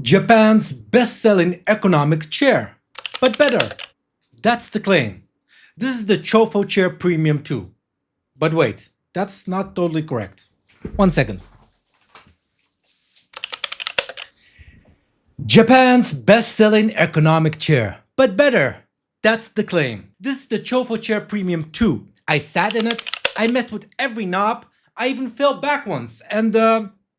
Japan's best-selling ergonomic chair, but better. That's the claim. This is the COFO Chair Premium 2. But wait, that's not totally correct. One second. Japan's best-selling ergonomic chair, but better. That's the claim. This is the COFO Chair Premium 2. I sat in it, I messed with every knob, I even fell back once, and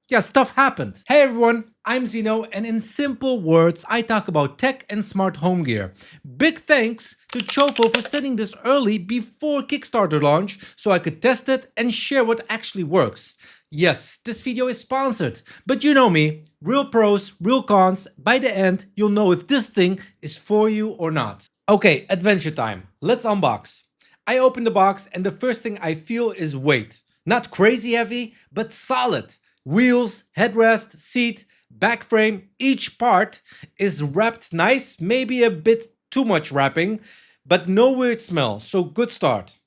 yeah, stuff happened. Hey everyone, I'm Zeno, and in simple words, I talk about tech and smart home gear. Big thanks to COFO for sending this early before Kickstarter launch so I could test it and share what actually works. Yes, this video is sponsored, but you know me, real pros, real cons. By the end, you'll know if this thing is for you or not. Okay, adventure time. Let's unbox. I open the box and the first thing I feel is weight. Not crazy heavy, but solid. Wheels, headrest, seat, back frame, each part is wrapped nice, maybe a bit too much wrapping, but no weird smell, so good start.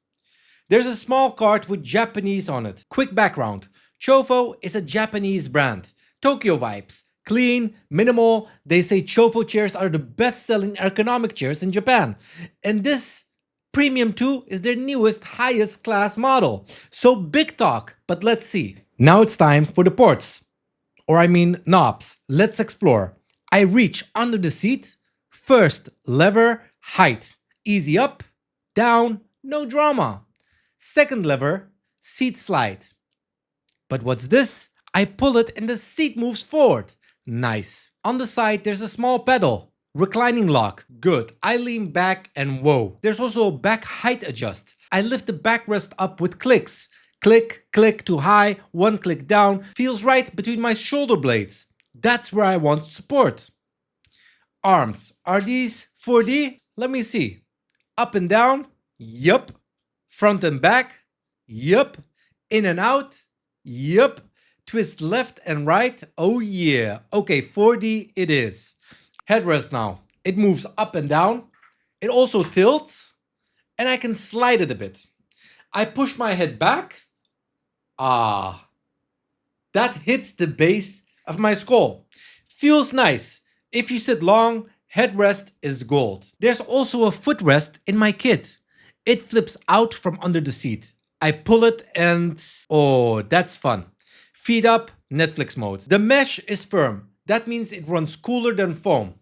There's a small card with Japanese on it. Quick background. COFO is a Japanese brand. Tokyo vibes. Clean, minimal. They say COFO chairs are the best-selling ergonomic chairs in Japan. And this Premium 2 is their newest, highest class model. So big talk, but let's see. Now it's time for the ports. Or I mean knobs. Let's explore. I reach under the seat. First lever, height. Easy up, down, no drama. Second lever, seat slide. But what's this? I pull it and the seat moves forward. Nice. On the side, there's a small pedal. Reclining lock. Good. I lean back and whoa. There's also a back height adjust. I lift the backrest up with clicks. Click, click to high, one click down. Feels right between my shoulder blades. That's where I want support. Arms. Are these 4D? Let me see. Up and down? Yup. Front and back? Yup. In and out? Yup. Twist left and right? Oh yeah. Okay, 4D it is. Headrest now. It moves up and down. It also tilts. And I can slide it a bit. I push my head back. Ah. That hits the base of my skull. Feels nice. If you sit long, headrest is gold. There's also a footrest in my kit. It flips out from under the seat. I pull it and oh, that's fun. Feet up, Netflix mode. The mesh is firm. That means it runs cooler than foam.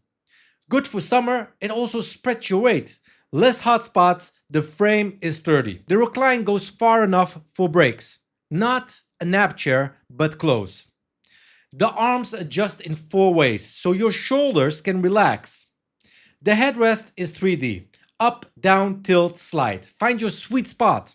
Good for summer, it also spreads your weight. Less hot spots, the frame is sturdy. The recline goes far enough for breaks. Not a nap chair, but close. The arms adjust in 4 ways, so your shoulders can relax. The headrest is 3D. Up, down, tilt, slide. Find your sweet spot.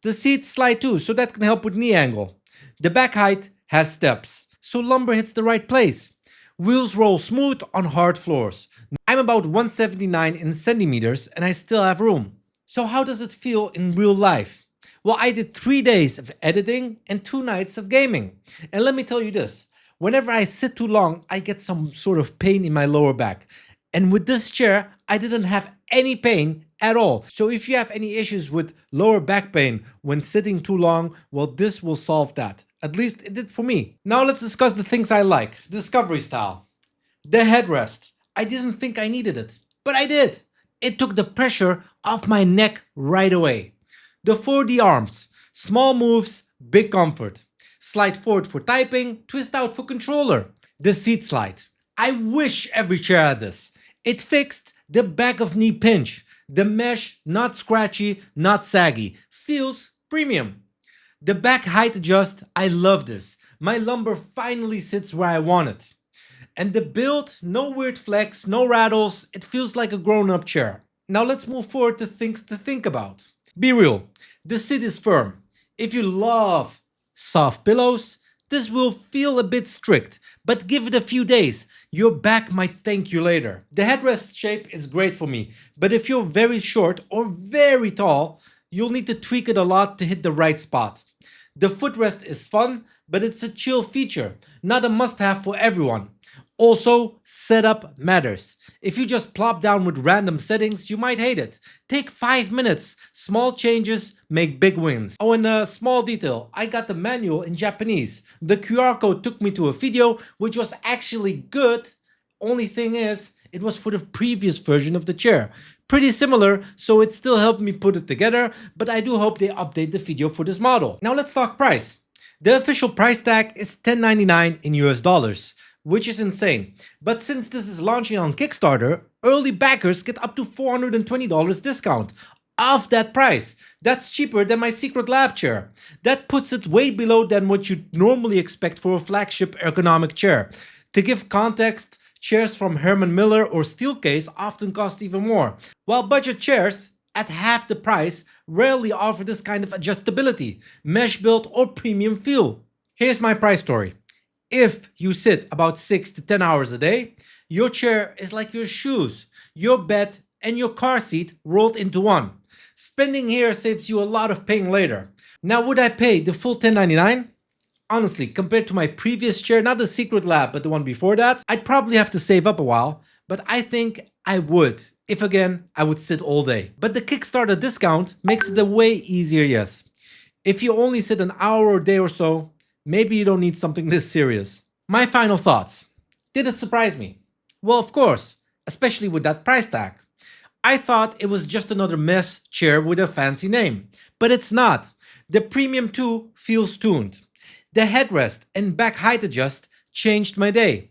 The seats slide too, so that can help with knee angle. The back height has steps, so lumbar hits the right place. Wheels roll smooth on hard floors. I'm about 179 in centimeters and I still have room. So how does it feel in real life? Well, I did 3 days of editing and 2 nights of gaming. And let me tell you this, whenever I sit too long, I get some sort of pain in my lower back. And with this chair, I didn't have any pain at all. So if you have any issues with lower back pain when sitting too long, well, this will solve that. At least it did for me. Now let's discuss the things I like. Discovery style. The headrest. I didn't think I needed it, but I did. It took the pressure off my neck right away. The 4D arms. Small moves, big comfort. Slide forward for typing, twist out for controller. The seat slide. I wish every chair had this. It fixed the back of knee pinch. The mesh, not scratchy, not saggy. Feels premium. The back height adjust, I love this. My lumbar finally sits where I want it. And the build, no weird flex, no rattles. It feels like a grown-up chair. Now let's move forward to things to think about. Be real, the seat is firm. If you love soft pillows, this will feel a bit strict, but give it a few days. Your back might thank you later. The headrest shape is great for me, but if you're very short or very tall, you'll need to tweak it a lot to hit the right spot. The footrest is fun, but it's a chill feature, not a must-have for everyone. Also, setup matters. If you just plop down with random settings, you might hate it. Take 5 minutes. Small changes make big wins. Oh, and a small detail. I got the manual in Japanese. The QR code took me to a video, which was actually good, Only thing is, it was for the previous version of the chair. Pretty similar, so it still helped me put it together, but I do hope they update the video for this model. Now let's talk price. The official price tag is $10.99 in US dollars, which is insane. But since this is launching on Kickstarter, early backers get up to $420 discount off that price. That's cheaper than my secret lab chair. That puts it way below than what you'd normally expect for a flagship ergonomic chair. To give context, chairs from Herman Miller or Steelcase often cost even more, while budget chairs, at half the price, rarely offer this kind of adjustability, mesh build or premium feel. Here's my price story. If you sit about 6 to 10 hours a day, your chair is like your shoes, your bed and your car seat rolled into one. Spending here saves you a lot of pain later. Now, would I pay the full $10.99? Honestly, compared to my previous chair, not the Secret Lab, but the one before that, I'd probably have to save up a while, but I think I would, if again, I would sit all day. But the Kickstarter discount makes it a way easier, yes. If you only sit an hour or day or so, maybe you don't need something this serious. My final thoughts. Did it surprise me? Well, of course, especially with that price tag. I thought it was just another mesh chair with a fancy name, but it's not. The Premium 2 feels tuned. The headrest and back height adjust changed my day.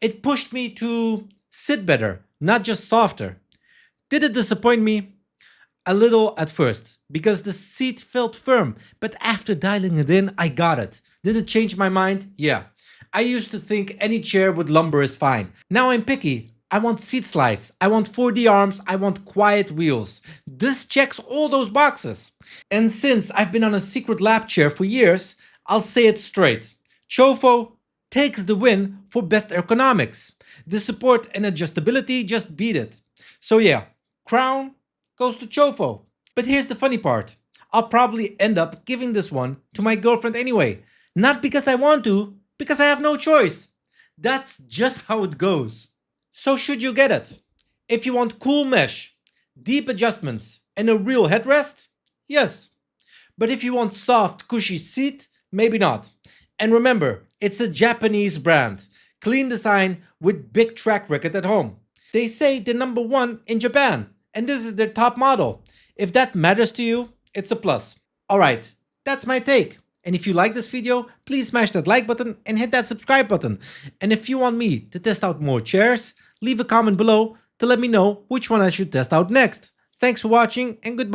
It pushed me to sit better, not just softer. Did it disappoint me? A little at first, because the seat felt firm, but after dialing it in, I got it. Did it change my mind? Yeah. I used to think any chair with lumbar is fine. Now I'm picky. I want seat slides, I want 4D arms, I want quiet wheels. This checks all those boxes. And since I've been on a secret lab chair for years, I'll say it straight. COFO takes the win for best ergonomics. The support and adjustability just beat it. So yeah, crown goes to COFO. But here's the funny part. I'll probably end up giving this one to my girlfriend anyway. Not because I want to, because I have no choice. That's just how it goes. So should you get it? If you want cool mesh, deep adjustments, and a real headrest, yes. But if you want soft, cushy seat, maybe not. And remember, it's a Japanese brand. Clean design with big track record at home. They say they're #1 in Japan, and this is their top model. If that matters to you, it's a plus. Alright, that's my take. And if you like this video, please smash that like button and hit that subscribe button. And if you want me to test out more chairs, leave a comment below to let me know which one I should test out next. Thanks for watching and goodbye.